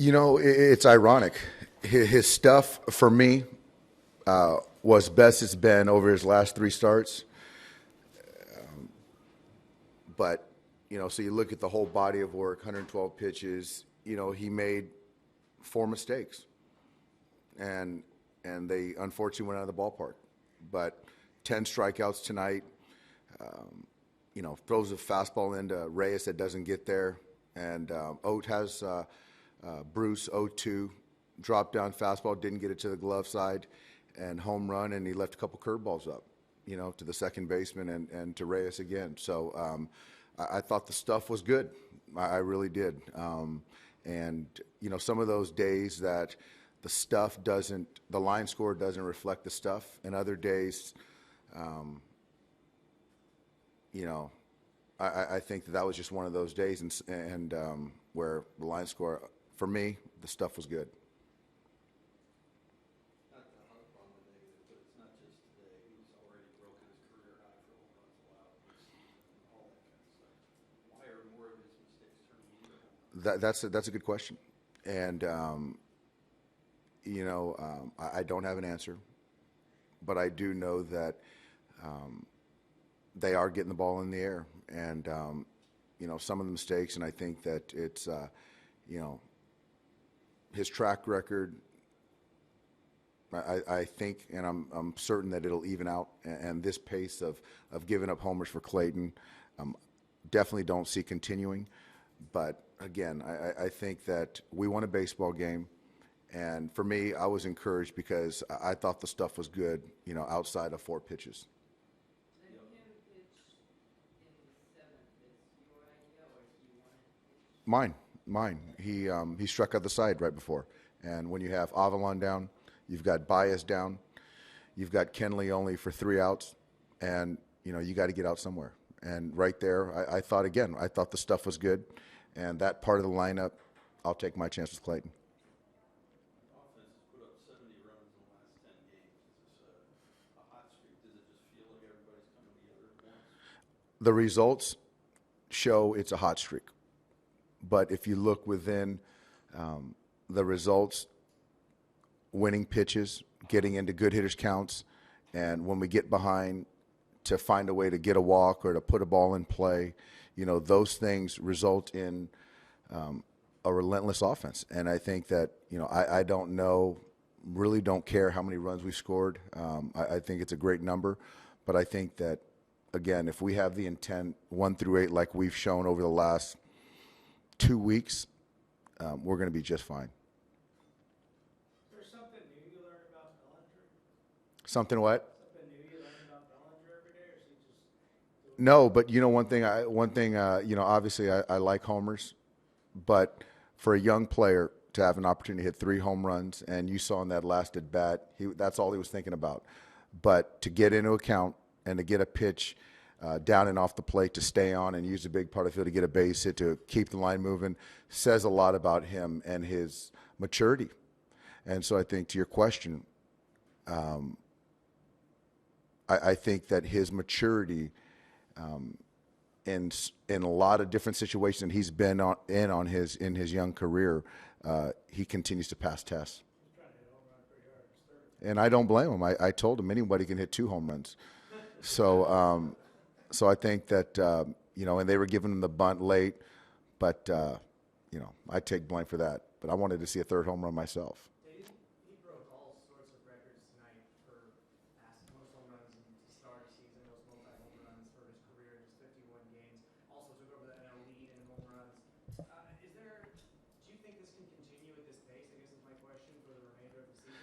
It's ironic. His stuff, for me, was best it's been over his last 3 starts. But, so you look at the whole body of work, 112 pitches, he made 4 mistakes. And they unfortunately went out of the ballpark. But 10 strikeouts tonight, throws a fastball into Reyes that doesn't get there. And Oat has Bruce 0-2, dropped down fastball, didn't get it to the glove side, and home run, and he left a couple curveballs up, to the second baseman and to Reyes again. So I thought the stuff was good. I really did. And some of those days that the line score doesn't reflect the stuff, and other days, I think that was just one of those days, and where the line score, for me, the stuff was good. Not to harp on the negative, but it's not just today. He's already broken his career high for home runs allowed, all that kind of stuff. Why are more of his mistakes turning into home runs? That's a good question, and I don't have an answer, but I do know that they are getting the ball in the air, and some of the mistakes, and I think that it's his track record. I think, and I'm certain that it'll even out, and this pace of giving up homers for Clayton, definitely don't see continuing. But again, I think that we won a baseball game. And for me, I was encouraged because I thought the stuff was good, outside of 4 pitches. And he had a pitch in the 7th. Is your idea, or do you want it? Mine. He struck out the side right before. And when you have Avalon down, you've got Baez down, you've got Kenley only for 3 outs, and you got to get out somewhere. And right there, I thought the stuff was good, and that part of the lineup, I'll take my chance with Clayton. The results show it's a hot streak. But if you look within the results, winning pitches, getting into good hitters counts, and when we get behind to find a way to get a walk or to put a ball in play, those things result in a relentless offense. And I think that, I don't know, really don't care how many runs we scored. I think it's a great number. But I think that, again, if we have the intent 1 through 8 like we've shown over the last 2 weeks, we're going to be just fine. Is there something new you learned about Bellinger? Something what? Something new you learned about Bellinger every day, or is he just? No, but one thing, obviously I like homers, but for a young player to have an opportunity to hit 3 home runs, and you saw in that last at bat, that's all he was thinking about. But to get into a count and to get a pitch down and off the plate to stay on and use a big part of the field to get a base hit to keep the line moving says a lot about him and his maturity. And so I think to your question, I think that his maturity in a lot of different situations he's been in his young career, he continues to pass tests. He's trying to hit a home run pretty hard. It's 30. And I don't blame him. I told him anybody can hit 2 home runs. So I think that, and they were giving him the bunt late, but, I take blame for that. But I wanted to see a 3rd home run myself. He broke all sorts of records tonight for most home runs in the start of the season, most multi-home runs for his career in just 51 games. Also took over the NL lead in home runs. Do you think this can continue at this pace, I guess is my question, for the remainder of the season?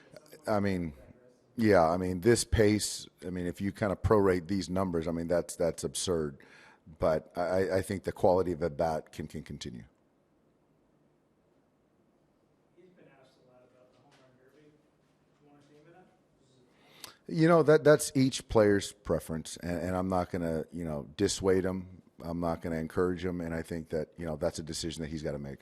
This pace, if you kind of prorate these numbers, that's absurd. But I think the quality of a bat can continue. He's been asked a lot about the home run derby. Do you want to see him in it? That's each player's preference, and I'm not going to, dissuade him. I'm not going to encourage him, and I think that, that's a decision that he's got to make.